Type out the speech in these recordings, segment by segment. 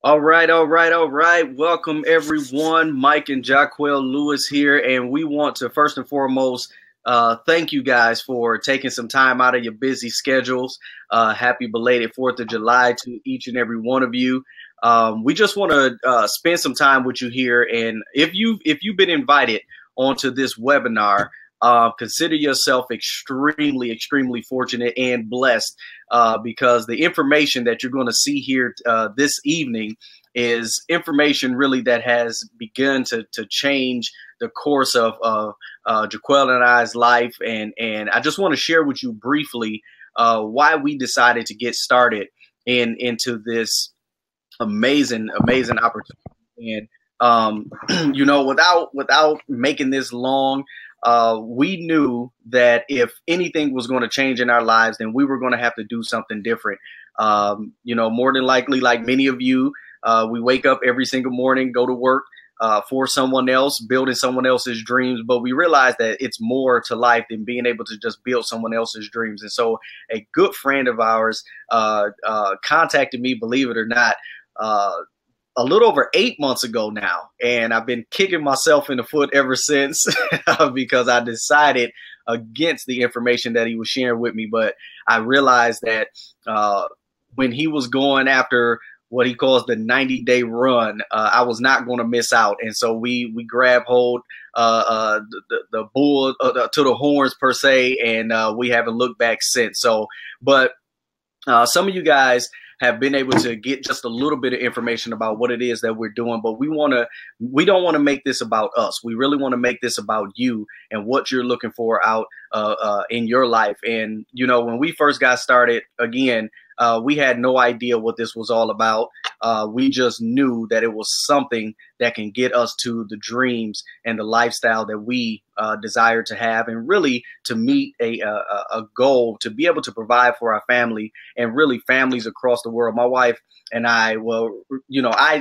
All right. Welcome everyone. Mike and Jaquel Lewis here, and we want to first and foremost thank you guys for taking some time out of your busy schedules. Happy belated 4th of July to each and every one of you. We just want to spend some time with you here, and if you've been invited onto this webinar, consider yourself extremely fortunate and blessed because the information that you're going to see here this evening is information really that has begun to change the course of Jaquel and I's life. And I just want to share with you briefly why we decided to get started into this amazing opportunity. And without making this long, we knew that if anything was going to change in our lives, then we were going to have to do something different. More than likely, like many of you, we wake up every single morning, go to work for someone else, building someone else's dreams. But we realize that it's more to life than being able to just build someone else's dreams. And so a good friend of ours contacted me, believe it or not, a little over 8 months ago now. And I've been kicking myself in the foot ever since because I decided against the information that he was sharing with me. But I realized that when he was going after what he calls the 90-day run, I was not going to miss out. And so we grabbed hold the bull to the horns per se, and we haven't looked back since. So, but some of you guys have been able to get just a little bit of information about what it is that we're doing, but we don't want to make this about us. We really want to make this about you and what you're looking for out in your life. And, when we first got started, again, we had no idea what this was all about. We just knew that it was something that can get us to the dreams and the lifestyle that we desire to have, and really to meet a goal to be able to provide for our family and really families across the world. My wife and I,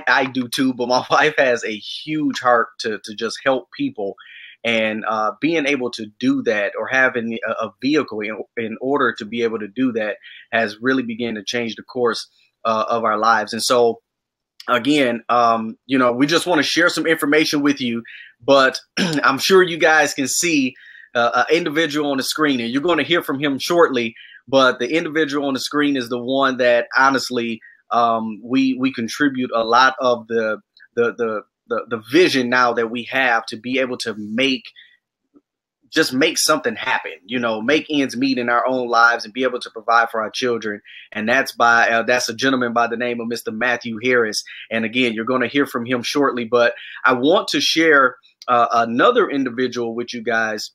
I do too, but my wife has a huge heart to just help people. And being able to do that, or having a vehicle in order to be able to do that, has really begun to change the course of our lives. And so, again, we just want to share some information with you, but I'm sure you guys can see an individual on the screen, and you're going to hear from him shortly. But the individual on the screen is the one that honestly we contribute a lot of the vision now that we have to be able to make something happen, make ends meet in our own lives and be able to provide for our children. And that's a gentleman by the name of Mr. Matthew Harris. And again, you're going to hear from him shortly, but I want to share another individual with you guys.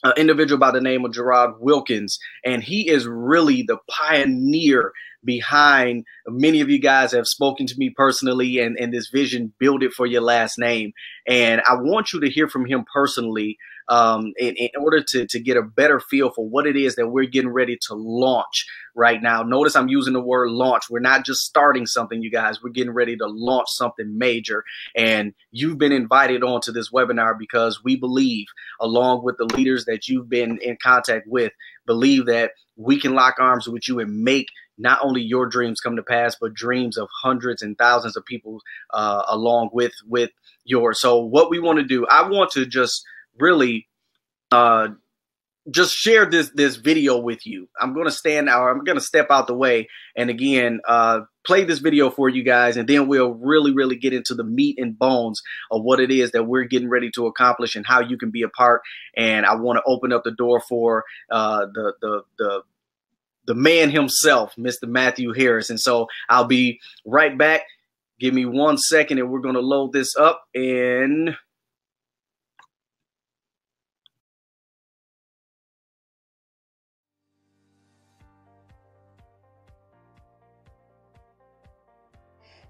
An individual by the name of Gerard Wilkins, and he is really the pioneer behind. Many of you guys have spoken to me personally, and this vision, build it for your last name. And I want you to hear from him personally in order to get a better feel for what it is that we're getting ready to launch right now. Notice I'm using the word launch. We're not just starting something, you guys. We're getting ready to launch something major. And you've been invited onto this webinar because we believe, along with the leaders that you've been in contact with, believe that we can lock arms with you and make not only your dreams come to pass, but dreams of hundreds and thousands of people along with yours. So what we want to do, I want to just really just share this video with you. I'm going to step out the way and again play this video for you guys, and then we'll really get into the meat and bones of what it is that we're getting ready to accomplish and how you can be a part. And I want to open up the door for the man himself, Mr. Matthew Harris. And so I'll be right back. Give me 1 second and we're going to load this up. And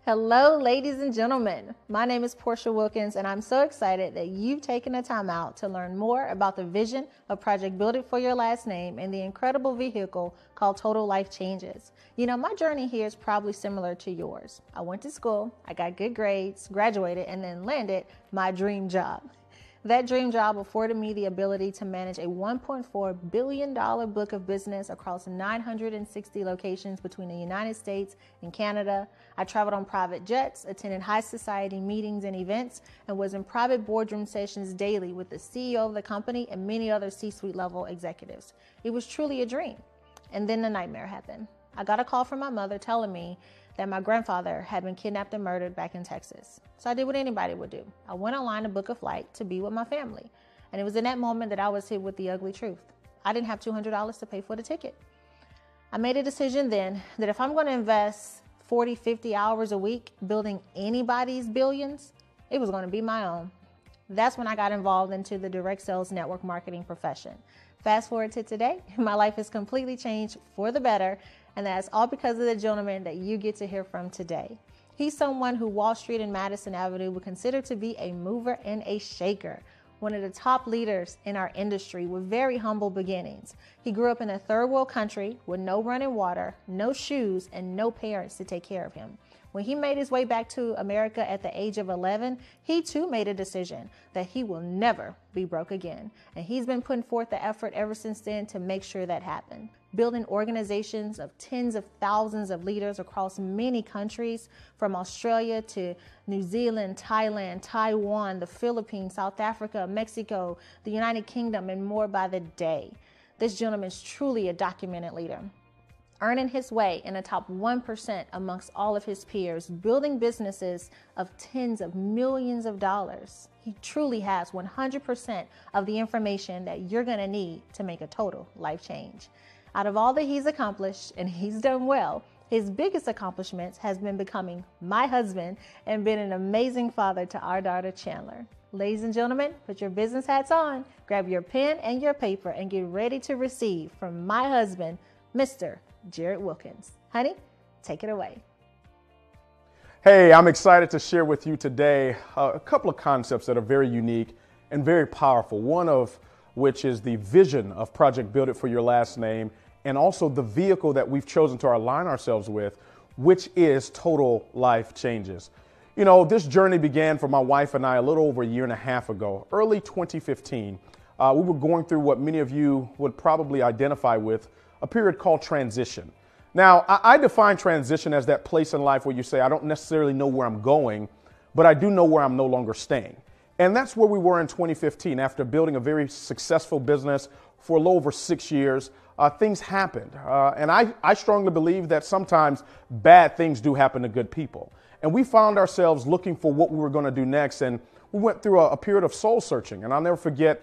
hello, ladies and gentlemen. My name is Portia Wilkins, and I'm so excited that you've taken the time out to learn more about the vision of Project Build It for Your Last Name and the incredible vehicle called Total Life Changes. My journey here is probably similar to yours. I went to school, I got good grades, graduated, and then landed my dream job. That dream job afforded me the ability to manage a $1.4 billion book of business across 960 locations between the United States and Canada. I traveled on private jets, attended high society meetings and events, and was in private boardroom sessions daily with the CEO of the company and many other C-suite level executives. It was truly a dream. And then the nightmare happened. I got a call from my mother telling me that my grandfather had been kidnapped and murdered back in Texas. So I did what anybody would do. I went online to book a flight to be with my family. And it was in that moment that I was hit with the ugly truth. I didn't have $200 to pay for the ticket. I made a decision then that if I'm going to invest 40, 50 hours a week building anybody's billions, it was going to be my own. That's when I got involved into the direct sales network marketing profession. Fast forward to today, my life has completely changed for the better, and that's all because of the gentleman that you get to hear from today. He's someone who Wall Street and Madison Avenue would consider to be a mover and a shaker, one of the top leaders in our industry with very humble beginnings. He grew up in a third world country with no running water, no shoes, and no parents to take care of him. When he made his way back to America at the age of 11, he too made a decision that he will never be broke again. And he's been putting forth the effort ever since then to make sure that happened. Building organizations of tens of thousands of leaders across many countries, from Australia to New Zealand, Thailand, Taiwan, the Philippines, South Africa, Mexico, the United Kingdom, and more by the day. This gentleman is truly a documented leader, earning his way in the top 1% amongst all of his peers, building businesses of tens of millions of dollars. He truly has 100% of the information that you're going to need to make a total life change. Out of all that he's accomplished, and he's done well, his biggest accomplishments has been becoming my husband and being an amazing father to our daughter, Chandler. Ladies and gentlemen, put your business hats on, grab your pen and your paper, and get ready to receive from my husband, Mr. Jarrett Wilkins. Honey, take it away. Hey, I'm excited to share with you today a couple of concepts that are very unique and very powerful. One of which is the vision of Project Build It for Your Last Name, and also the vehicle that we've chosen to align ourselves with, which is Total Life Changes. You know, this journey began for my wife and I a little over a year and a half ago, early 2015. We were going through what many of you would probably identify with, a period called transition. Now, I define transition as that place in life where you say, I don't necessarily know where I'm going, but I do know where I'm no longer staying. And that's where we were in 2015. After building a very successful business for a little over 6 years, things happened. And I strongly believe that sometimes bad things do happen to good people. And we found ourselves looking for what we were going to do next. And we went through a period of soul searching. And I'll never forget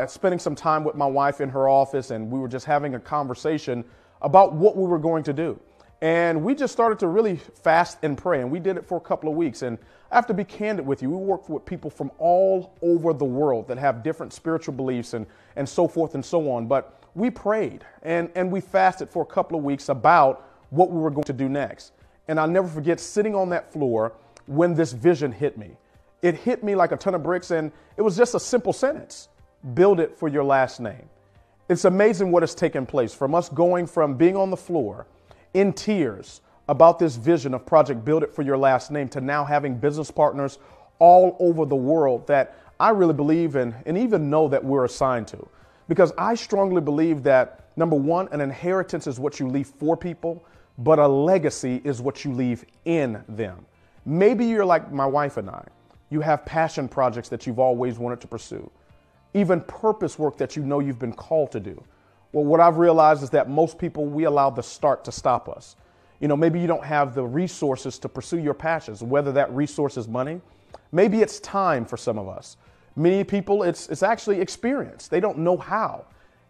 spending some time with my wife in her office, and we were just having a conversation about what we were going to do. And we just started to really fast and pray, and we did it for a couple of weeks. And I have to be candid with you, we work with people from all over the world that have different spiritual beliefs and so forth and so on. But we prayed and we fasted for a couple of weeks about what we were going to do next. And I'll never forget sitting on that floor when this vision hit me. It hit me like a ton of bricks, and it was just a simple sentence: build it for your last name. It's amazing what has taken place from us going from being on the floor in tears about this vision of Project Build It for Your Last Name to now having business partners all over the world that I really believe in and even know that we're assigned to. Because I strongly believe that, number one, an inheritance is what you leave for people, but a legacy is what you leave in them. Maybe you're like my wife and I. You have passion projects that you've always wanted to pursue, even purpose work that you know you've been called to do. Well, what I've realized is that most people, we allow the start to stop us. You know, maybe you don't have the resources to pursue your passions, whether that resource is money. Maybe it's time for some of us. Many people, it's actually experience. They don't know how.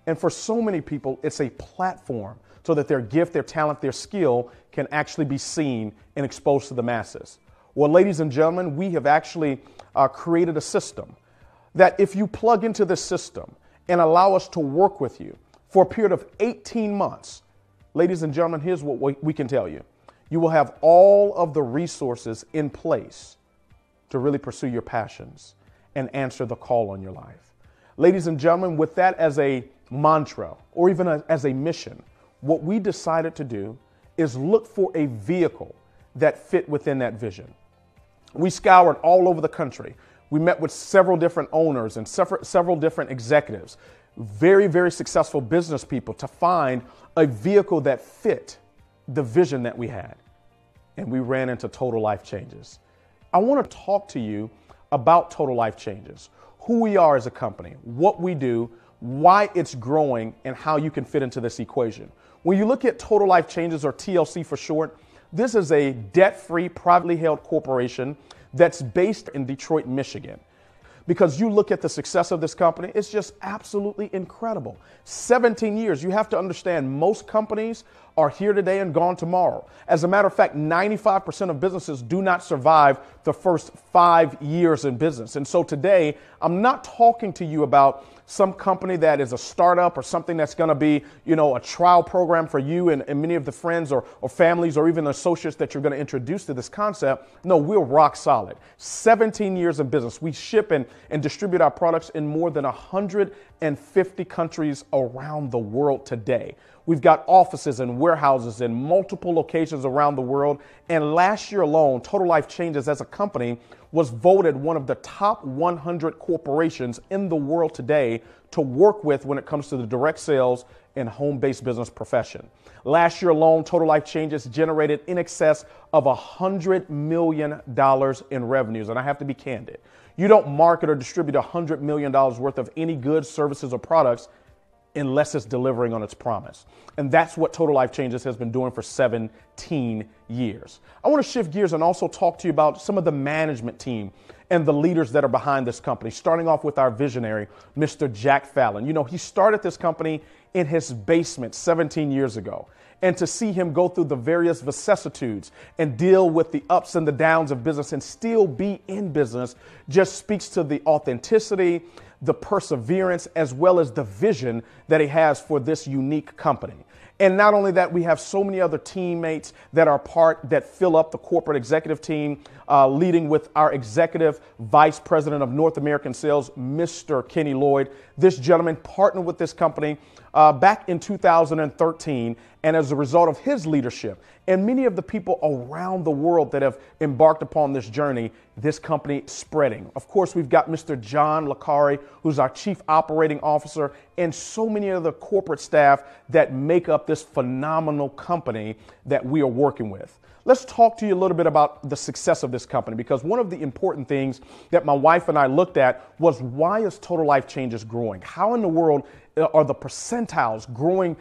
And for so many people, it's a platform so that their gift, their talent, their skill can actually be seen and exposed to the masses. Well, ladies and gentlemen, we have actually created a system that if you plug into this system and allow us to work with you for a period of 18 months, ladies and gentlemen, here's what we can tell you. You will have all of the resources in place to really pursue your passions and answer the call on your life. Ladies and gentlemen, with that as a mantra or even as a mission, what we decided to do is look for a vehicle that fit within that vision. We scoured all over the country. We met with several different owners and several different executives, very, very successful business people, to find a vehicle that fit the vision that we had. And we ran into Total Life Changes. I want to talk to you about Total Life Changes, who we are as a company, what we do, why it's growing, and how you can fit into this equation. When you look at Total Life Changes, or TLC for short, this is a debt-free, privately held corporation that's based in Detroit, Michigan. Because you look at the success of this company, it's just absolutely incredible. 17 years. You have to understand, most companies are here today and gone tomorrow. As a matter of fact, 95% of businesses do not survive the first 5 years in business. And so today, I'm not talking to you about some company that is a startup or something that's going to be, a trial program for you and many of the friends or families or even associates that you're going to introduce to this concept. No, we're rock solid. 17 years in business. We ship and distribute our products in more than 150 countries around the world today. We've got offices and warehouses in multiple locations around the world. And last year alone, Total Life Changes as a company was voted one of the top 100 corporations in the world today to work with when it comes to the direct sales and home-based business profession. Last year alone, Total Life Changes generated in excess of $100 million in revenues. And I have to be candid. You don't market or distribute $100 million worth of any goods, services, or products unless it's delivering on its promise. And that's what Total Life Changes has been doing for 17 years. I want to shift gears and also talk to you about some of the management team and the leaders that are behind this company, starting off with our visionary, Mr. Jack Fallon. He started this company in his basement 17 years ago. And to see him go through the various vicissitudes and deal with the ups and the downs of business and still be in business just speaks to the authenticity, the perseverance, as well as the vision that he has for this unique company. And not only that, we have so many other teammates that fill up the corporate executive team, leading with our executive vice president of North American sales, Mr. Kenny Lloyd. This gentleman partnered with this company back in 2013. And as a result of his leadership and many of the people around the world that have embarked upon this journey, this company is spreading. Of course, we've got Mr. John Licari, who's our chief operating officer, and so many of the corporate staff that make up this phenomenal company that we are working with. Let's talk to you a little bit about the success of this company, because one of the important things that my wife and I looked at was, why is Total Life Changes growing? How in the world are the percentiles growing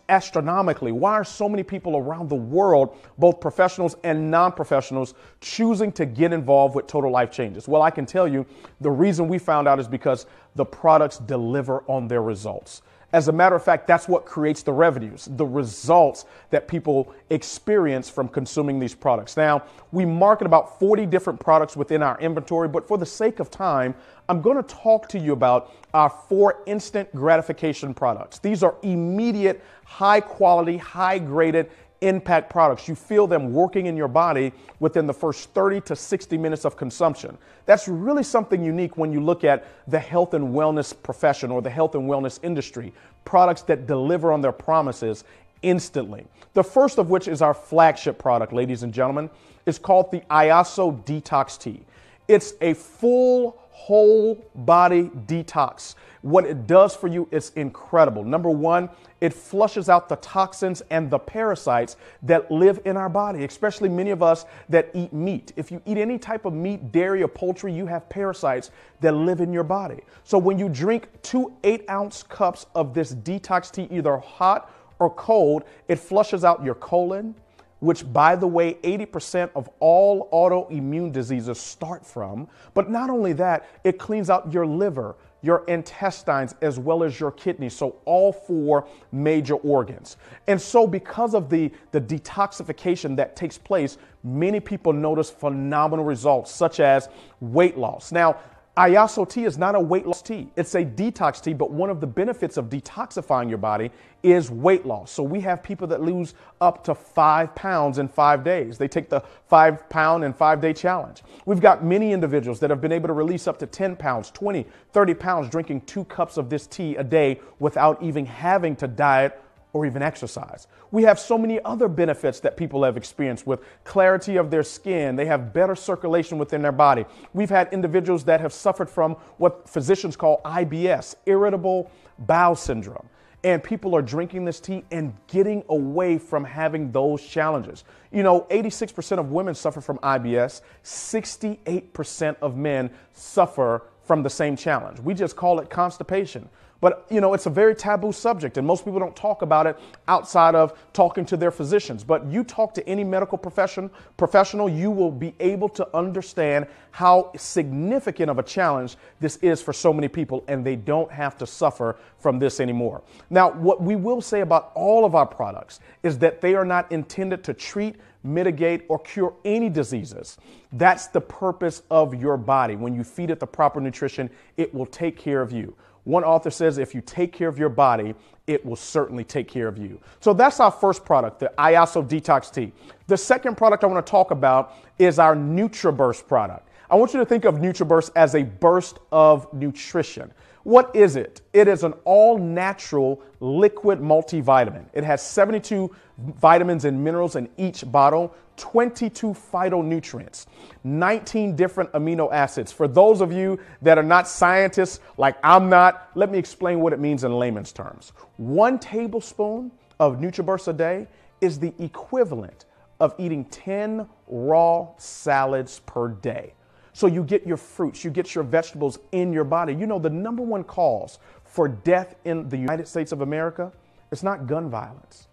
astronomically? Why are so many people around the world, both professionals and non-professionals, choosing to get involved with Total Life Changes? Well, I can tell you the reason we found out is because the products deliver on their results. As a matter of fact, that's what creates the revenues, the results that people experience from consuming these products. Now, we market about 40 different products within our inventory, but for the sake of time, I'm going to talk to you about our 4 instant gratification products. These are immediate, high quality, high graded impact products. You feel them working in your body within the first 30 to 60 minutes of consumption. That's really something unique when you look at the health and wellness profession or the health and wellness industry. Products that deliver on their promises instantly. The first of which is our flagship product, ladies and gentlemen. It's called the IASO Detox Tea. It's a full whole body detox. What it does for you is incredible. Number one, it flushes out the toxins and the parasites that live in our body, especially many of us that eat meat. If you eat any type of meat, dairy, or poultry, you have parasites that live in your body. So when you drink 2 8-ounce cups of this detox tea, either hot or cold, it flushes out your colon, which, by the way, 80% of all autoimmune diseases start from. But not only that, it cleans out your liver, your intestines, as well as your kidneys. So all 4 major organs. And so because of the detoxification that takes place, many people notice phenomenal results, such as weight loss. Now, IASO tea is not a weight loss tea. It's a detox tea, but one of the benefits of detoxifying your body is weight loss. So we have people that lose up to 5 pounds in 5 days. They take the 5 pound and 5 day challenge. We've got many individuals that have been able to release up to 10 pounds, 20, 30 pounds drinking 2 cups of this tea a day without even having to diet or even exercise. We have so many other benefits that people have experienced with clarity of their skin. They have better circulation within their body. We've had individuals that have suffered from what physicians call IBS, irritable bowel syndrome. And people are drinking this tea and getting away from having those challenges. 86% of women suffer from IBS. 68% of men suffer from the same challenge. We just call it constipation. But, it's a very taboo subject, and most people don't talk about it outside of talking to their physicians. But you talk to any medical professional, you will be able to understand how significant of a challenge this is for so many people, and they don't have to suffer from this anymore. Now, what we will say about all of our products is that they are not intended to treat, mitigate, or cure any diseases. That's the purpose of your body. When you feed it the proper nutrition, it will take care of you. One author says, if you take care of your body, it will certainly take care of you. So that's our first product, the Iaso Detox Tea. The second product I want to talk about is our NutriBurst product. I want you to think of NutriBurst as a burst of nutrition. What is it? It is an all-natural liquid multivitamin. It has 72 vitamins and minerals in each bottle, 22 phytonutrients, 19 different amino acids. For those of you that are not scientists like I'm not, let me explain what it means in layman's terms. 1 tablespoon of NutriBurst a day is the equivalent of eating 10 raw salads per day. So you get your fruits, you get your vegetables in your body. The number one cause for death in the United States of America, it's not gun violence.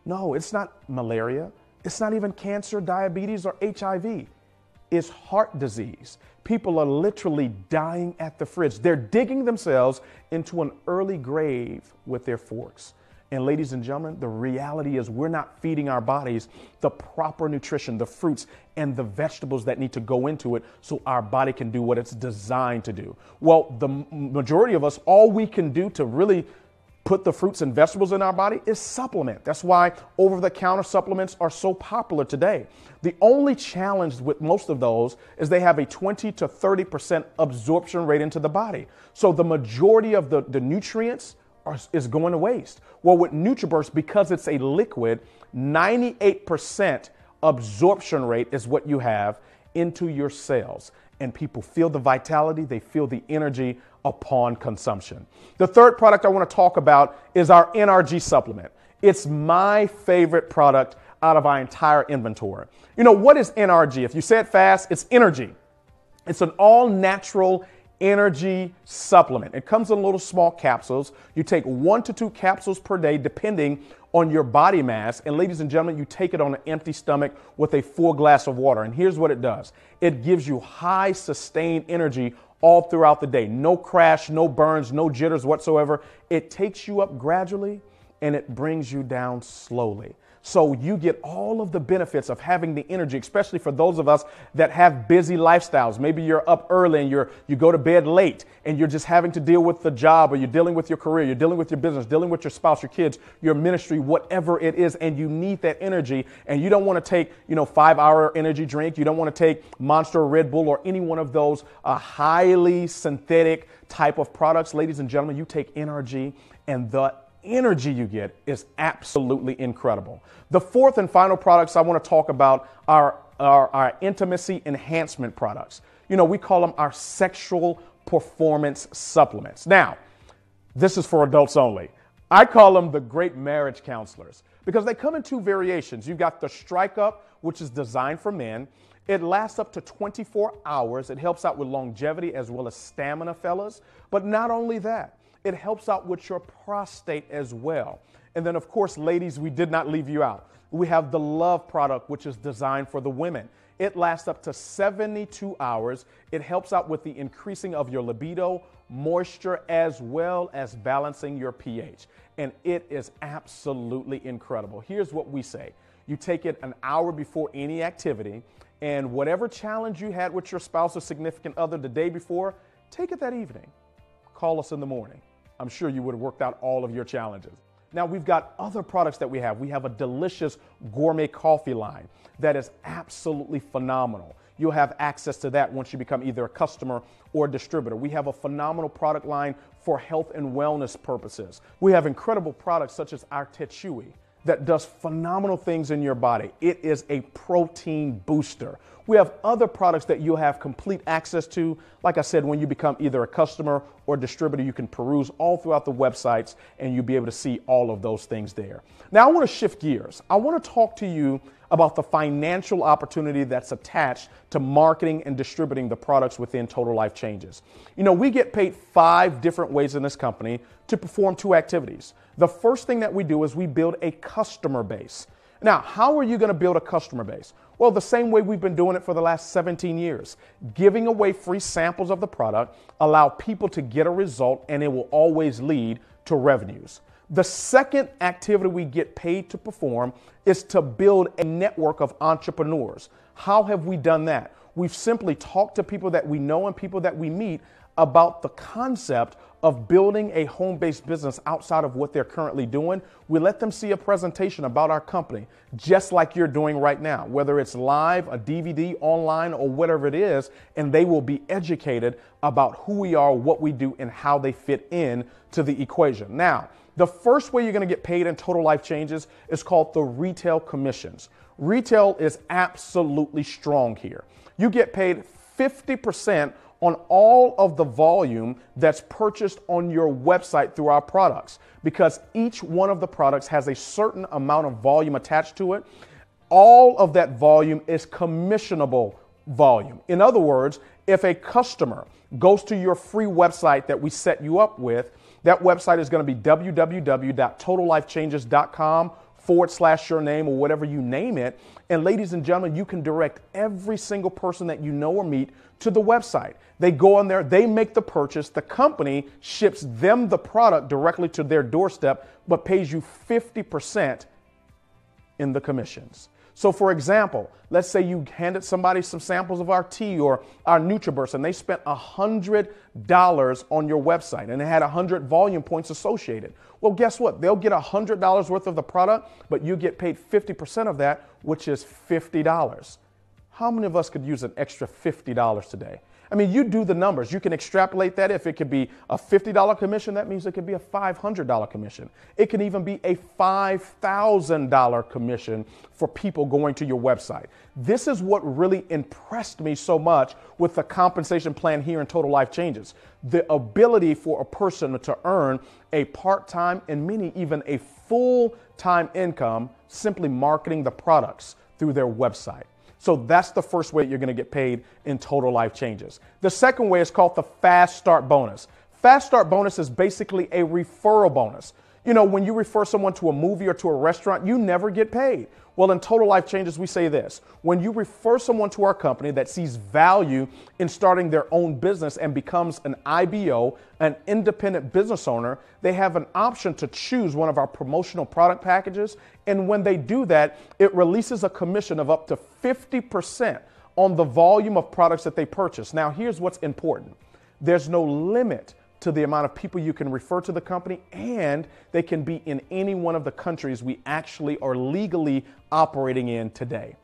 No, it's not malaria. It's not even cancer, diabetes, or HIV. It's heart disease. People are literally dying at the fridge. They're digging themselves into an early grave with their forks. And ladies and gentlemen, the reality is we're not feeding our bodies the proper nutrition, the fruits and the vegetables that need to go into it so our body can do what it's designed to do. Well, the majority of us, all we can do to really put the fruits and vegetables in our body is supplement. That's why over-the-counter supplements are so popular today. The only challenge with most of those is they have a 20 to 30% absorption rate into the body. So the majority of the nutrients is going to waste. Well, with NutriBurst, because it's a liquid, 98% absorption rate is what you have into your cells. And people feel the vitality, they feel the energy upon consumption. The third product I want to talk about is our NRG supplement. It's my favorite product out of our entire inventory. What is NRG? If you say it fast, it's energy. It's an all-natural energy supplement. It comes in little small capsules. You take 1 to 2 capsules per day, depending on your body mass. And ladies and gentlemen, you take it on an empty stomach with a full glass of water. And here's what it does. It gives you high sustained energy all throughout the day. No crash, no burns, no jitters whatsoever. It takes you up gradually and it brings you down slowly. So you get all of the benefits of having the energy, especially for those of us that have busy lifestyles. Maybe you're up early and you go to bed late and you're just having to deal with the job, or you're dealing with your career, you're dealing with your business, dealing with your spouse, your kids, your ministry, whatever it is, and you need that energy. And you don't want to take, 5-hour energy drink. You don't want to take Monster or Red Bull or any one of those highly synthetic type of products. Ladies and gentlemen, you take NRG, and the energy you get is absolutely incredible. The fourth and final products I want to talk about are our intimacy enhancement products. We call them our sexual performance supplements. Now, this is for adults only. I call them the great marriage counselors because they come in 2 variations. You've got the Strike Up, which is designed for men. It lasts up to 24 hours. It helps out with longevity as well as stamina, fellas. But not only that, it helps out with your prostate as well. And then, of course, ladies, we did not leave you out. We have the Love product, which is designed for the women. It lasts up to 72 hours. It helps out with the increasing of your libido, moisture, as well as balancing your pH. And it is absolutely incredible. Here's what we say. You take it an hour before any activity, and whatever challenge you had with your spouse or significant other the day before, take it that evening. Call us in the morning. I'm sure you would have worked out all of your challenges. Now, we've got other products that we have. We have a delicious gourmet coffee line that is absolutely phenomenal. you'll have access to that once you become either a customer or a distributor. We have a phenomenal product line for health and wellness purposes. We have incredible products such as our Tetchui that does phenomenal things in your body. It is a protein booster. We have other products that you'll have complete access to. Like I said, when you become either a customer or distributor, you can peruse all throughout the websites and you'll be able to see all of those things there. Now I want to shift gears. I want to talk to you about the financial opportunity that's attached to marketing and distributing the products within Total Life Changes. You know, we get paid 5 different ways in this company to perform 2 activities. The first thing that we do is we build a customer base. Now, how are you going to build a customer base? Well, the same way we've been doing it for the last 17 years. Giving away free samples of the product allow people to get a result, and it will always lead to revenues. The second activity we get paid to perform is to build a network of entrepreneurs. How have we done that? We've simply talked to people that we know and people that we meet about the concept of building a home-based business outside of what they're currently doing. We let them see a presentation about our company, just like you're doing right now, whether it's live, a DVD, online, or whatever it is, and they will be educated about who we are, what we do, and how they fit in to the equation. Now, the first way you're going to get paid in Total Life Changes is called the retail commissions. Retail is absolutely strong here. You get paid 50% on all of the volume that's purchased on your website through our products, because each one of the products has a certain amount of volume attached to it. All of that volume is commissionable volume. In other words, if a customer goes to your free website that we set you up with, that website is going to be www.totallifechanges.com/your name or whatever you name it. And ladies and gentlemen, you can direct every single person that you know or meet to the website. They go on there, they make the purchase, the company ships them the product directly to their doorstep, but pays you 50% in the commissions. So for example, let's say you handed somebody some samples of our tea or our NutriBurst and they spent $100 on your website and it had 100 volume points associated. Well, guess what? They'll get $100 worth of the product, but you get paid 50% of that, which is $50. How many of us could use an extra $50 today? I mean, you do the numbers. You can extrapolate that. If it could be a $50 commission, that means it could be a $500 commission. It can even be a $5,000 commission for people going to your website. This is what really impressed me so much with the compensation plan here in Total Life Changes. The ability for a person to earn a part-time and many even a full-time income simply marketing the products through their website. So that's the first way you're going to get paid in Total Life Changes. The second way is called the Fast Start Bonus. Fast Start Bonus is basically a referral bonus. You know, when you refer someone to a movie or to a restaurant, you never get paid. Well, in Total Life Changes, we say this: when you refer someone to our company that sees value in starting their own business and becomes an IBO, an independent business owner, they have an option to choose one of our promotional product packages. And when they do that, it releases a commission of up to 50% on the volume of products that they purchase. Now, here's what's important. There's no limit to the amount of people you can refer to the company, and they can be in any one of the countries we actually are legally operating in today.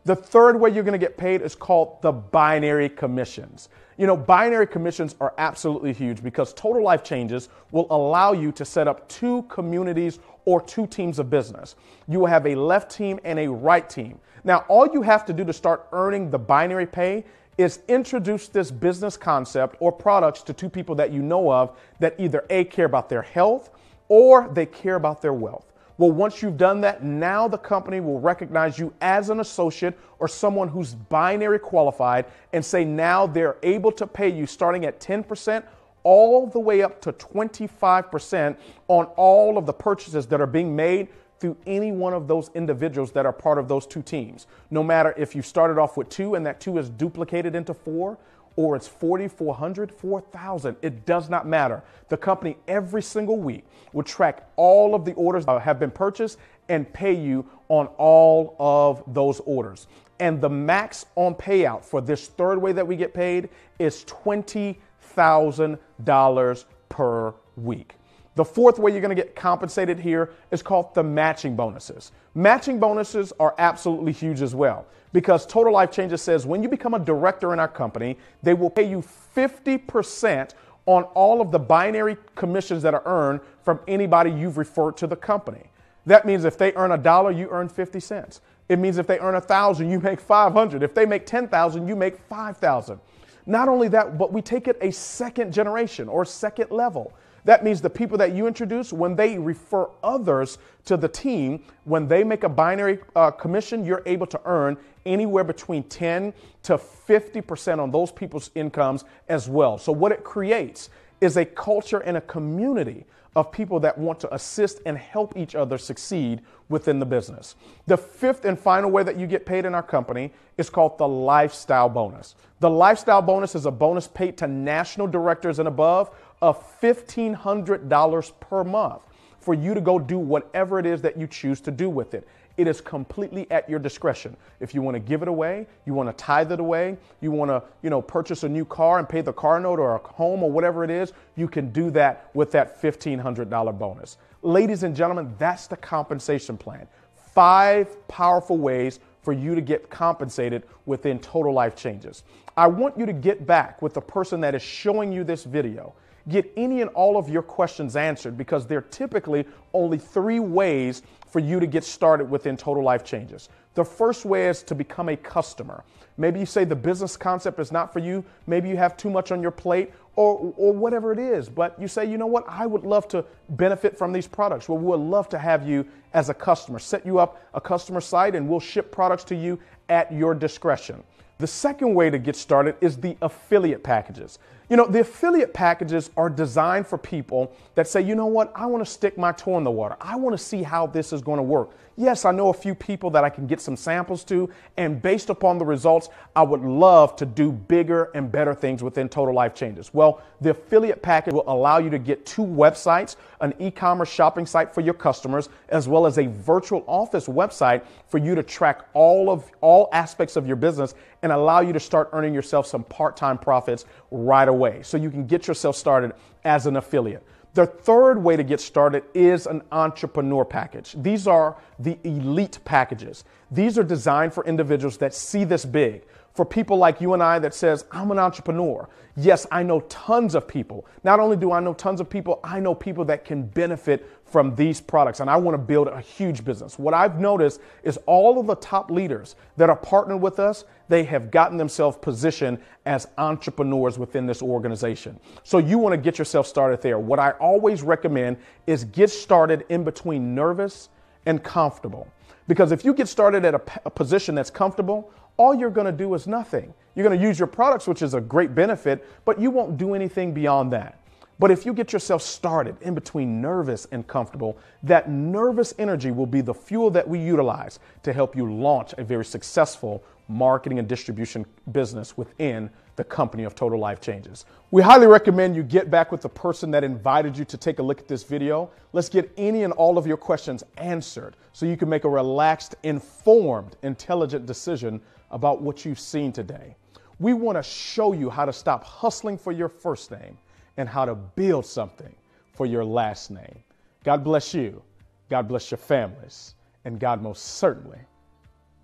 The third way you're going to get paid is called the binary commissions. You know, binary commissions are absolutely huge because Total Life Changes will allow you to set up 2 communities or 2 teams of business. You will have a left team and a right team. Now, all you have to do to start earning the binary pay is introduce this business concept or products to 2 people that you know of that either A, care about their health or they care about their wealth. Well, once you've done that, now the company will recognize you as an associate or someone who's binary qualified and say now they're able to pay you starting at 10% all the way up to 25% on all of the purchases that are being made through any one of those individuals that are part of those 2 teams. No matter if you started off with 2 and that 2 is duplicated into 4, or it's 40, 400, 4,000, it does not matter. The company every single week will track all of the orders that have been purchased and pay you on all of those orders. And the max on payout for this third way that we get paid is $20,000 per week. The fourth way you're going to get compensated here is called the matching bonuses. Matching bonuses are absolutely huge as well, because Total Life Changes says when you become a director in our company, they will pay you 50% on all of the binary commissions that are earned from anybody you've referred to the company. That means if they earn $1, you earn 50 cents. It means if they earn 1,000, you make 500. If they make 10,000, you make 5,000. Not only that, but we take it a second generation or second level. That means the people that you introduce, when they refer others to the team, when they make a binary commission, you're able to earn anywhere between 10 to 50% on those people's incomes as well. So what it creates is a culture and a community of people that want to assist and help each other succeed within the business. The fifth and final way that you get paid in our company is called the lifestyle bonus. The lifestyle bonus is a bonus paid to national directors and above of $1,500 per month for you to go do whatever it is that you choose to do with it. It is completely at your discretion. If you want to give it away, you want to tithe it away, you want to, purchase a new car and pay the car note or a home or whatever it is, you can do that with that $1,500 bonus. Ladies and gentlemen, that's the compensation plan. 5 powerful ways for you to get compensated within Total Life Changes. I want you to get back with the person that is showing you this video. Get any and all of your questions answered, because there are typically only 3 ways for you to get started within Total Life Changes. The first way is to become a customer. Maybe you say the business concept is not for you. Maybe you have too much on your plate or whatever it is. But you say, you know what, I would love to benefit from these products. Well, we would love to have you as a customer. Set you up a customer site and we'll ship products to you at your discretion. The second way to get started is the affiliate packages. The affiliate packages are designed for people that say, you know what, I want to stick my toe in the water. I want to see how this is going to work. Yes, I know a few people that I can get some samples to, and based upon the results, I would love to do bigger and better things within Total Life Changes. Well, the affiliate package will allow you to get 2 websites, an e-commerce shopping site for your customers, as well as a virtual office website for you to track all aspects of your business and allow you to start earning yourself some part-time profits right away, so you can get yourself started as an affiliate. The third way to get started is an entrepreneur package. These are the elite packages. These are designed for individuals that see this big. For people like you and I that says, I'm an entrepreneur. Yes, I know tons of people. Not only do I know tons of people, I know people that can benefit from these products, and I want to build a huge business. What I've noticed is all of the top leaders that are partnered with us, they have gotten themselves positioned as entrepreneurs within this organization. So you want to get yourself started there. What I always recommend is get started in between nervous and comfortable. Because if you get started at a position that's comfortable, all you're going to do is nothing. You're going to use your products, which is a great benefit, but you won't do anything beyond that. But if you get yourself started in between nervous and comfortable, that nervous energy will be the fuel that we utilize to help you launch a very successful marketing and distribution business within the company of Total Life Changes. We highly recommend you get back with the person that invited you to take a look at this video. Let's get any and all of your questions answered so you can make a relaxed, informed, intelligent decision about what you've seen today. We want to show you how to stop hustling for your first name and how to build something for your last name. God bless you, God bless your families, and God most certainly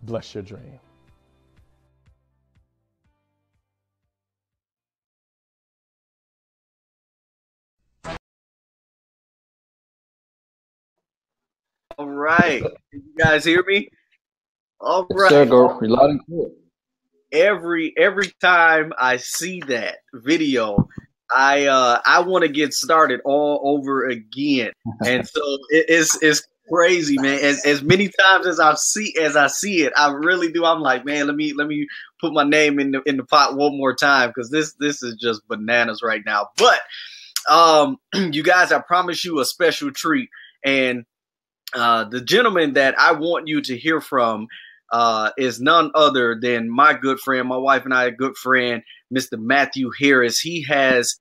bless your dream. All right. Can you guys hear me? All right. Sir, go loud and clear. Every time I see that video, I want to get started all over again. And so it's crazy, man. As many times as I see it, I really do. I'm like, man, let me put my name in the pot one more time, because this is just bananas right now. But you guys, I promise you a special treat. And the gentleman that I want you to hear from is none other than my good friend, my wife and I, a good friend, Mr. Matthew Harris. He has,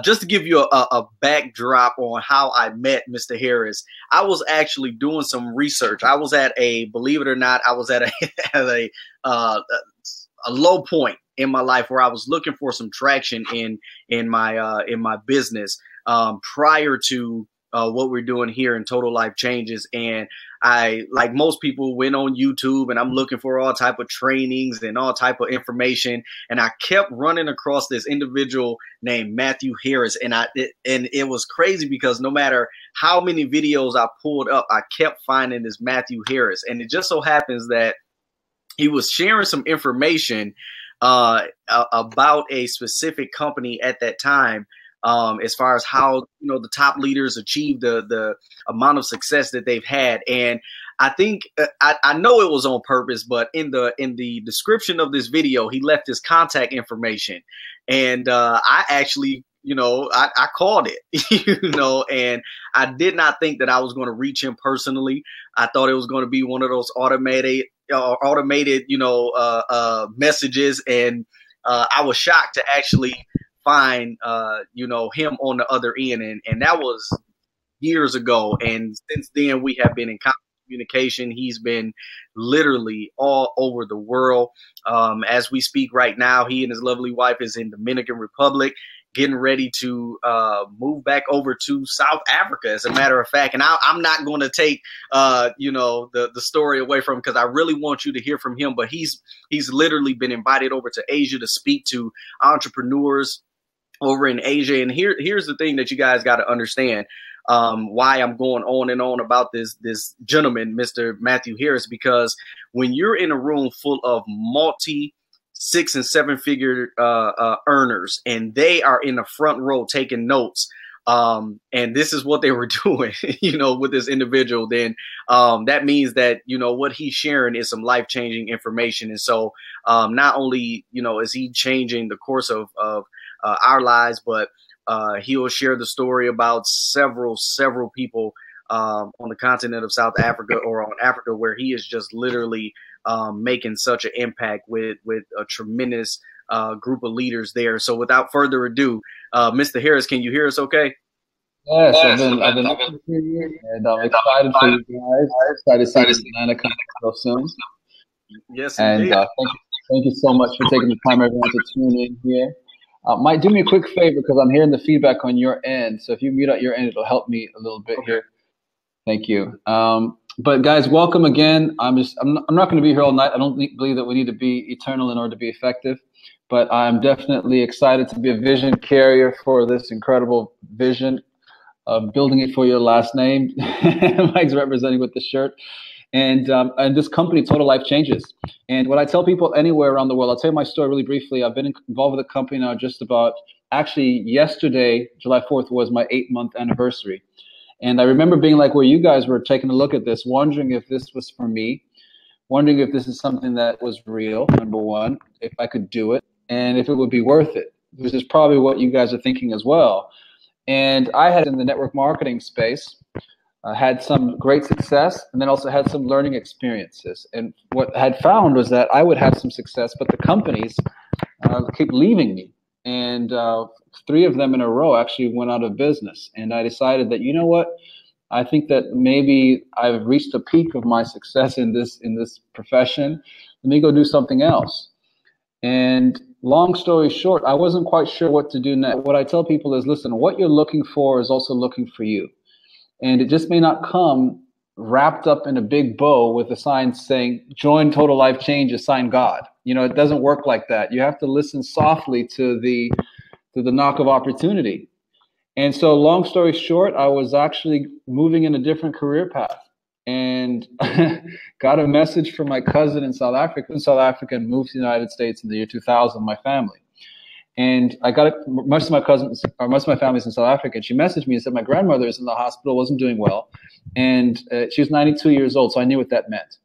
just to give you a backdrop on how I met Mr. Harris, I was actually doing some research. I was at believe it or not, I was at a low point in my life where I was looking for some traction in my business prior to what we're doing here in Total Life Changes. And I, like most people, went on YouTube and I'm looking for all type of trainings and all type of information. And I kept running across this individual named Matthew Harris. And it was crazy because no matter how many videos I pulled up, I kept finding this Matthew Harris. And it just so happens that he was sharing some information about a specific company at that time, as far as how, the top leaders achieve the amount of success that they've had. And I think I know it was on purpose, but in the description of this video, he left his contact information, and I actually, I called it, and I did not think that I was going to reach him personally. I thought it was going to be one of those automated, messages. And I was shocked to actually find, him on the other end. And that was years ago. And since then we have been in communication. He's been literally all over the world. As we speak right now, he and his lovely wife is in Dominican Republic, getting ready to move back over to South Africa, as a matter of fact. And I'm not going to take, the story away from him, because I really want you to hear from him. But he's literally been invited over to Asia to speak to entrepreneurs over in Asia. And here's the thing that you guys got to understand, why I'm going on and on about this gentleman, Mr. Matthew Harris, because when you're in a room full of multi 6- and 7-figure earners, and they are in the front row taking notes, and this is what they were doing, with this individual, then that means that, what he's sharing is some life-changing information. And so not only, is he changing the course of our lives, but he will share the story about several people on the continent of South Africa, or on Africa, where he is just literally making such an impact with a tremendous group of leaders there. So without further ado, Mr. Harris, can you hear us okay? Yes, I've been listening to you, and I'm excited for you guys. Excited to see Atlanta come real soon. Yes, and thank you so much for taking the time, everyone, to tune in here. Mike, do me a quick favor, because I'm hearing the feedback on your end. So if you mute out your end, it'll help me a little bit here. Thank you. But guys, welcome again. I'm not going to be here all night. I don't believe that we need to be eternal in order to be effective, but I'm definitely excited to be a vision carrier for this incredible vision of building it for your last name. Mike's representing with the shirt. And this company, Total Life Changes. And what I tell people anywhere around the world, I'll tell you my story really briefly. I've been involved with the company now just about, actually yesterday, July 4th, was my 8-month anniversary. And I remember being like where you guys were, taking a look at this, wondering if this was for me, wondering if this is something that was real, number one, if I could do it, and if it would be worth it, which is probably what you guys are thinking as well. And I had in the network marketing space, had some great success, and then also had some learning experiences. And what I had found was that I would have some success, but the companies keep leaving me. And 3 of them in a row actually went out of business. And I decided that, you know what, I think that maybe I've reached the peak of my success in this profession. Let me go do something else. And long story short, I wasn't quite sure what to do next. What I tell people is, listen, what you're looking for is also looking for you. And it just may not come wrapped up in a big bow with a sign saying, join Total Life Changes, sign God. It doesn't work like that. You have to listen softly to the knock of opportunity. And so long story short, I was actually moving in a different career path, and got a message from my cousin in South Africa, and moved to the United States in the year 2000, my family. And I got most of my family's in South Africa, and she messaged me and said my grandmother is in the hospital, wasn't doing well, and she was 92 years old, so I knew what that meant.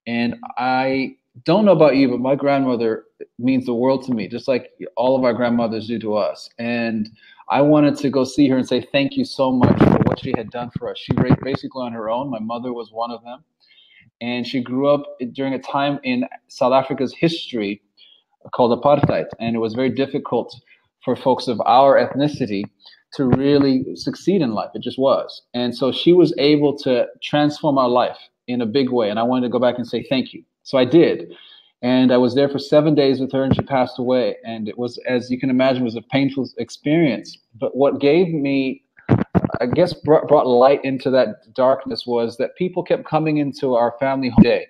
And I don't know about you, but my grandmother means the world to me, just like all of our grandmothers do to us. And I wanted to go see her and say thank you so much for what she had done for us. She raised basically on her own. My mother was one of them. And she grew up during a time in South Africa's history called apartheid. And it was very difficult for folks of our ethnicity to really succeed in life. It just was. And so she was able to transform our life in a big way. And I wanted to go back and say thank you. So I did. And I was there for 7 days with her, and she passed away. And it was, as you can imagine, was a painful experience. But what gave me I guess brought light into that darkness was that people kept coming into our family home day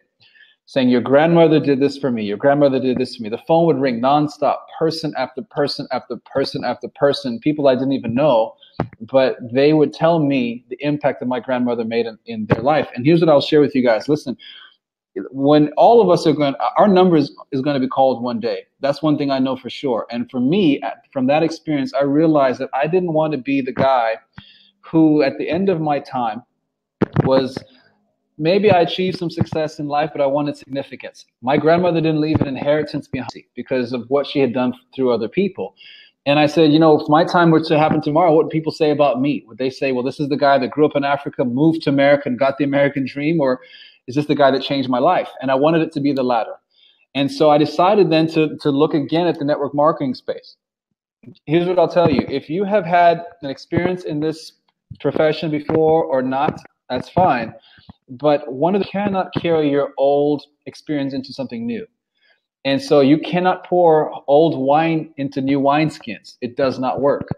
saying, your grandmother did this for me, your grandmother did this for me. The phone would ring nonstop, person after person after person after person, people I didn't even know, but they would tell me the impact that my grandmother made in their life. And here's what I'll share with you guys. Listen, when all of us are going, our numbers is going to be called one day. That's one thing I know for sure. And for me, from that experience, I realized that I didn't want to be the guy who at the end of my time was, maybe I achieved some success in life, but I wanted significance. My grandmother didn't leave an inheritance behind because of what she had done through other people. And I said, if my time were to happen tomorrow, what would people say about me? Would they say, well, this is the guy that grew up in Africa, moved to America and got the American dream? Or is this the guy that changed my life? And I wanted it to be the latter. And so I decided then to look again at the network marketing space. Here's what I'll tell you. If you have had an experience in this profession before or not, that's fine. But you cannot carry your old experience into something new. And so you cannot pour old wine into new wineskins. It does not work.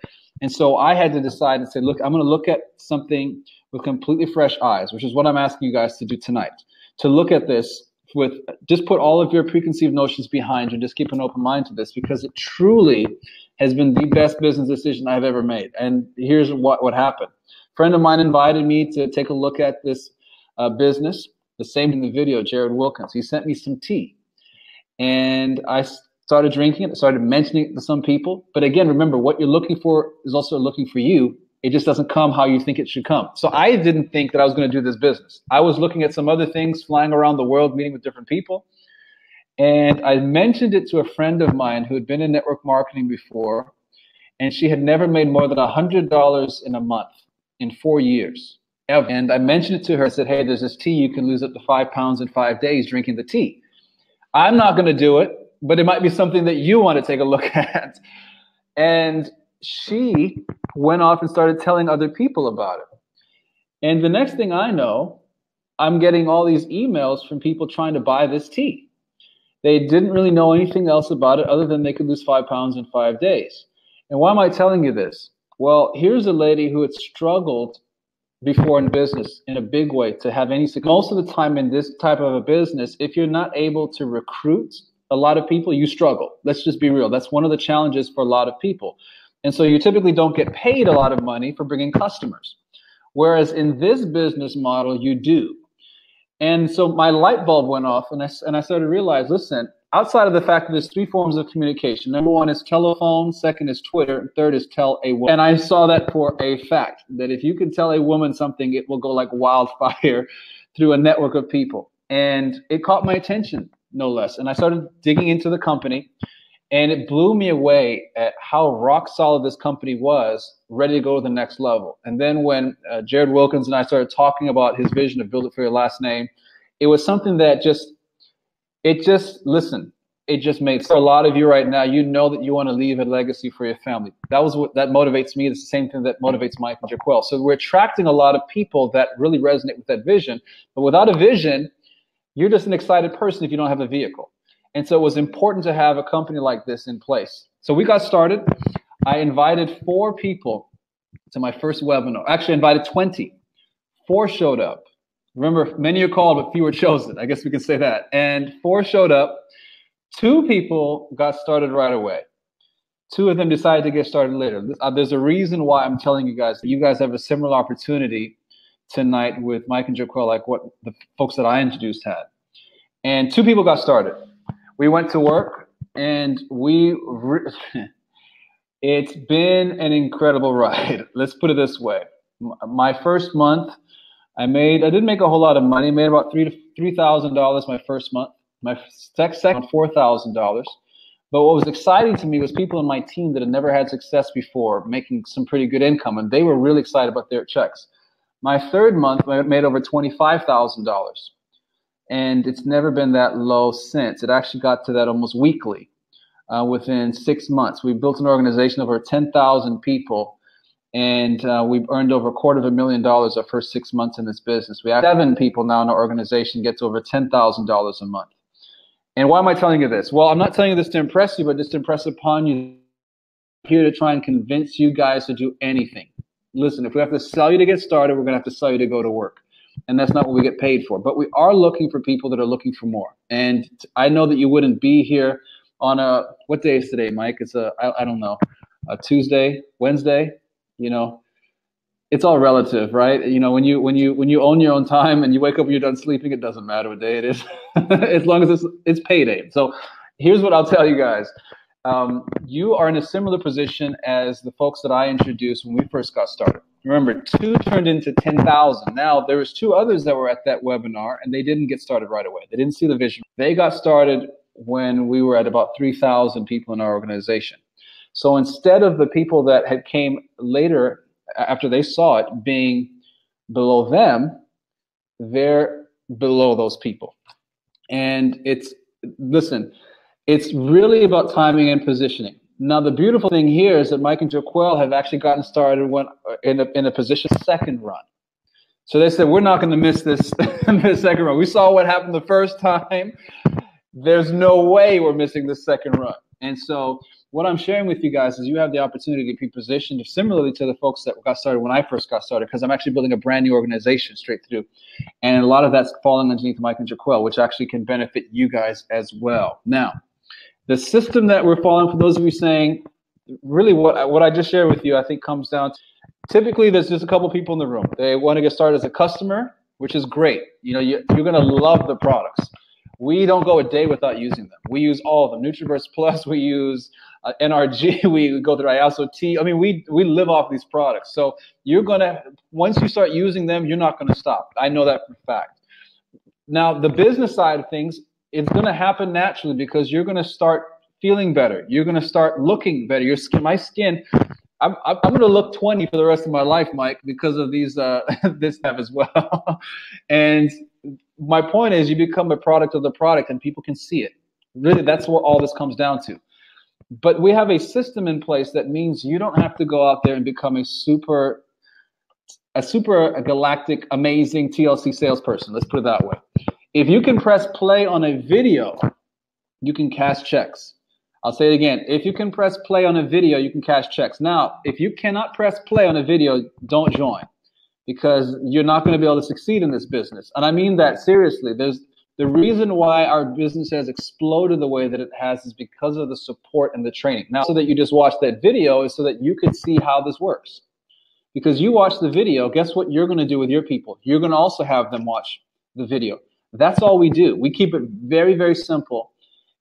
And so I had to decide and say, look, I'm going to look at something with completely fresh eyes, which is what I'm asking you guys to do tonight. To look at this with, just put all of your preconceived notions behind you and just keep an open mind to this, because it truly has been the best business decision I've ever made. And here's what happened. A friend of mine invited me to take a look at this business, the same in the video, Jared Wilkins. He sent me some tea, and I started drinking it. I started mentioning it to some people. But again, remember, what you're looking for is also looking for you. It just doesn't come how you think it should come. So I didn't think that I was going to do this business. I was looking at some other things, flying around the world, meeting with different people. And I mentioned it to a friend of mine who had been in network marketing before, and she had never made more than $100 in a month in 4 years. And I mentioned it to her. I said, hey, there's this tea. You can lose up to 5 pounds in 5 days drinking the tea. I'm not going to do it, but it might be something that you want to take a look at. And she went off and started telling other people about it. And the next thing I know, I'm getting all these emails from people trying to buy this tea. They didn't really know anything else about it other than they could lose 5 pounds in 5 days. And why am I telling you this? Well, here's a lady who had struggled before in business in a big way to have any success. Most of the time in this type of a business, if you're not able to recruit a lot of people, you struggle. Let's just be real. That's one of the challenges for a lot of people. And so you typically don't get paid a lot of money for bringing customers. Whereas in this business model, you do. And so my light bulb went off, and I started to realize, listen, outside of the fact that there's 3 forms of communication. Number 1 is telephone, second is Twitter, and third is tell a woman. And I saw that for a fact, that if you can tell a woman something, it will go like wildfire through a network of people. And it caught my attention, no less. And I started digging into the company, and it blew me away at how rock solid this company was, ready to go to the next level. And then when Jared Wilkins and I started talking about his vision of Build It For Your Last Name, it was something that it just made, for a lot of you right now, you know that you want to leave a legacy for your family. That motivates me. It's the same thing that motivates Mike and Jaquel. So we're attracting a lot of people that really resonate with that vision. But without a vision, you're just an excited person if you don't have a vehicle. And so it was important to have a company like this in place. So we got started. I invited 4 people to my first webinar. Actually, I invited 20. 4 showed up. Remember, many are called, but few are chosen. I guess we can say that. And 4 showed up. 2 people got started right away. 2 of them decided to get started later. There's a reason why I'm telling you guys that you guys have a similar opportunity tonight with Mike and Jaquel, like what the folks that I introduced had. And 2 people got started. We went to work, and it's been an incredible ride. Let's put it this way. My first month, I didn't make a whole lot of money. I made about $3,000 my first month. My second, $4,000. But what was exciting to me was people in my team that had never had success before, making some pretty good income, and they were really excited about their checks. My third month, I made over $25,000. And it's never been that low since. It actually got to that almost weekly within 6 months. We built an organization of over 10,000 people, and we've earned over $250,000 our first 6 months in this business. We have 7 people now in our organization get to over $10,000 a month. And why am I telling you this? Well, I'm not telling you this to impress you, but just to impress upon you. I'm here to try and convince you guys to do anything. listen, if we have to sell you to get started, we're going to have to sell you to go to work. And that's not what we get paid for. But we are looking for people that are looking for more. And I know that you wouldn't be here on what day is today, Mike? It's I don't know, a Tuesday, Wednesday, you know. It's all relative, right? You know, when you own your own time and you wake up when you're done sleeping, it doesn't matter what day it is, as long as it's payday. So here's what I'll tell you guys. You are in a similar position as the folks that I introduced when we first got started. Remember, 2 turned into 10,000. Now, there was 2 others that were at that webinar, and they didn't get started right away. They didn't see the vision. They got started when we were at about 3,000 people in our organization. So instead of the people that had came later, after they saw it being below them, they're below those people. And it's really about timing and positioning. Now, the beautiful thing here is that Mike and Jaquel have actually gotten started in a position second run. So they said, we're not going to miss this second run. We saw what happened the first time. There's no way we're missing the second run. And so what I'm sharing with you guys is you have the opportunity to be positioned similarly to the folks that got started when I first got started, because I'm actually building a brand new organization straight through. And a lot of that's falling underneath Mike and Jaquel, which actually can benefit you guys as well. Now, the system that we're following, for those of you saying, really what I just shared with you, I think comes down to, typically there's just a couple people in the room. They want to get started as a customer, which is great. You know, you're going to love the products. We don't go a day without using them. We use all of them. Nutriverse Plus, we use NRG, we go through ISOT. I mean, we live off these products. So you're going to, once you start using them, you're not going to stop. I know that for a fact. Now, the business side of things, it's going to happen naturally because you're going to start feeling better. You're going to start looking better. Your skin, my skin, I'm going to look 20 for the rest of my life, Mike, because of these this stuff as well. And my point is, you become a product of the product, and people can see it. Really, that's what all this comes down to. But we have a system in place that means you don't have to go out there and become a super galactic, amazing TLC salesperson. Let's put it that way. If you can press play on a video, you can cash checks. I'll say it again. If you can press play on a video, you can cash checks. Now, if you cannot press play on a video, don't join, because you're not going to be able to succeed in this business. And I mean that seriously. The reason why our business has exploded the way that it has is because of the support and the training. Now, so that you just watch that video is so that you could see how this works. Because you watch the video, guess what you're going to do with your people? You're going to also have them watch the video. That's all we do. We keep it very, very simple,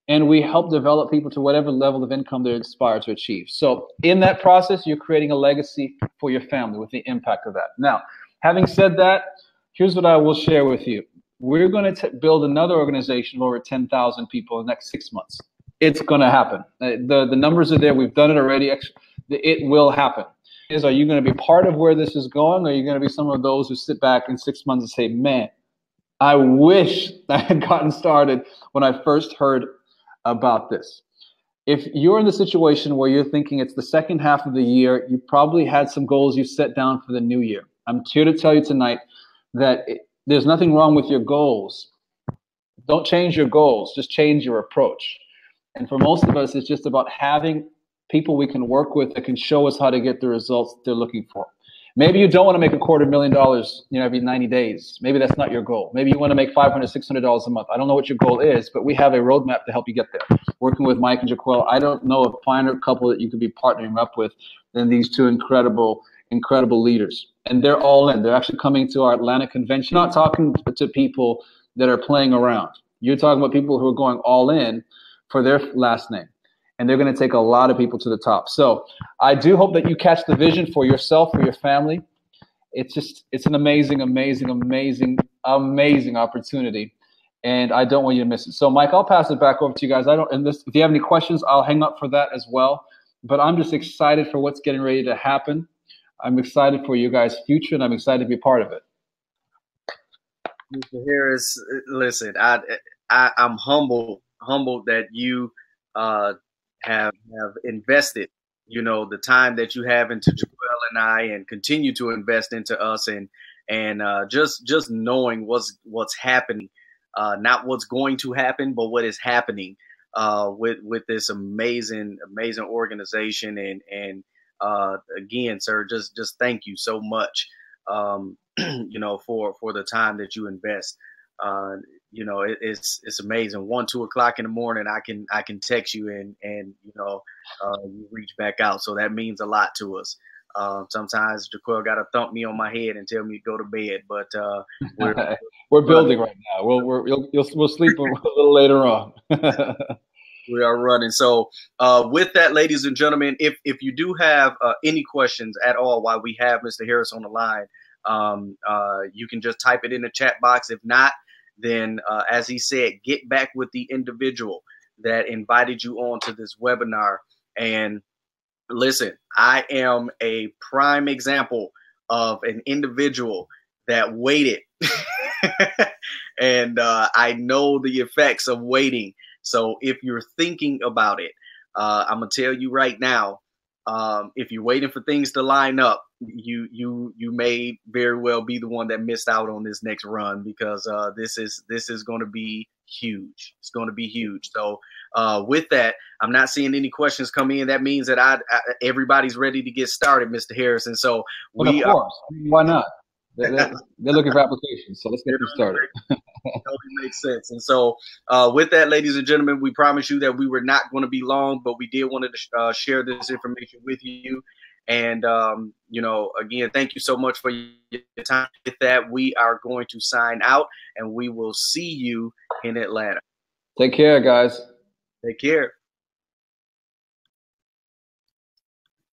and we help develop people to whatever level of income they aspire to achieve. So in that process, you're creating a legacy for your family with the impact of that. Now, having said that, here's what I will share with you. We're going to build another organization of over 10,000 people in the next 6 months. It's going to happen. The numbers are there. We've done it already. It will happen. Are you going to be part of where this is going, or are you going to be some of those who sit back in 6 months and say, man, I wish I had gotten started when I first heard about this? If you're in the situation where you're thinking it's the second half of the year, you probably had some goals you set down for the new year. I'm here to tell you tonight that there's nothing wrong with your goals. Don't change your goals, just change your approach. And for most of us, it's just about having people we can work with that can show us how to get the results they're looking for. Maybe you don't want to make $250,000, every 90 days. Maybe that's not your goal. Maybe you want to make $500, $600 a month. I don't know what your goal is, but we have a roadmap to help you get there. Working with Mike and Jaquel, I don't know a finer couple that you could be partnering up with than these two incredible leaders. And they're all in. They're actually coming to our Atlanta convention. You're not talking to people that are playing around. You're talking about people who are going all in for their last name. And they're going to take a lot of people to the top. So I do hope that you catch the vision for yourself, for your family. It's an amazing opportunity. And I don't want you to miss it. So Mike, I'll pass it back over to you guys. If you have any questions, I'll hang up for that as well. But I'm just excited for what's getting ready to happen. I'm excited for you guys' future, and I'm excited to be part of it. Mr. Harris, listen, I'm humbled that you have invested, the time that you have into Jaquel and I, and continue to invest into us, and just knowing what's happening, not what's going to happen, but what is happening with this amazing organization, and again, sir, just thank you so much, you know, for the time that you invest. You know, it's amazing. 1, 2 o'clock in the morning, I can text you and you know, you reach back out. So that means a lot to us. Sometimes Jaquel got to thump me on my head and tell me to go to bed, but we're building right now. We'll sleep a little later on. We are running. So with that, ladies and gentlemen, if you do have any questions at all while we have Mr. Harris on the line, you can just type it in the chat box. If not, then as he said, get back with the individual that invited you on to this webinar. And listen, I am a prime example of an individual that waited. And I know the effects of waiting. So if you're thinking about it, I'm going to tell you right now, if you're waiting for things to line up, you may very well be the one that missed out on this next run, because this is going to be huge. It's going to be huge. So with that, I'm not seeing any questions come in. That means that everybody's ready to get started, Mr. Harrison. So of course. Why not? They're looking for applications, so let's get them started. Totally makes sense. And so with that, ladies and gentlemen, we promise you that we were not going to be long, but we did want to share this information with you. And, you know, again, thank you so much for your time. With that, we are going to sign out, and we will see you in Atlanta. Take care, guys. Take care.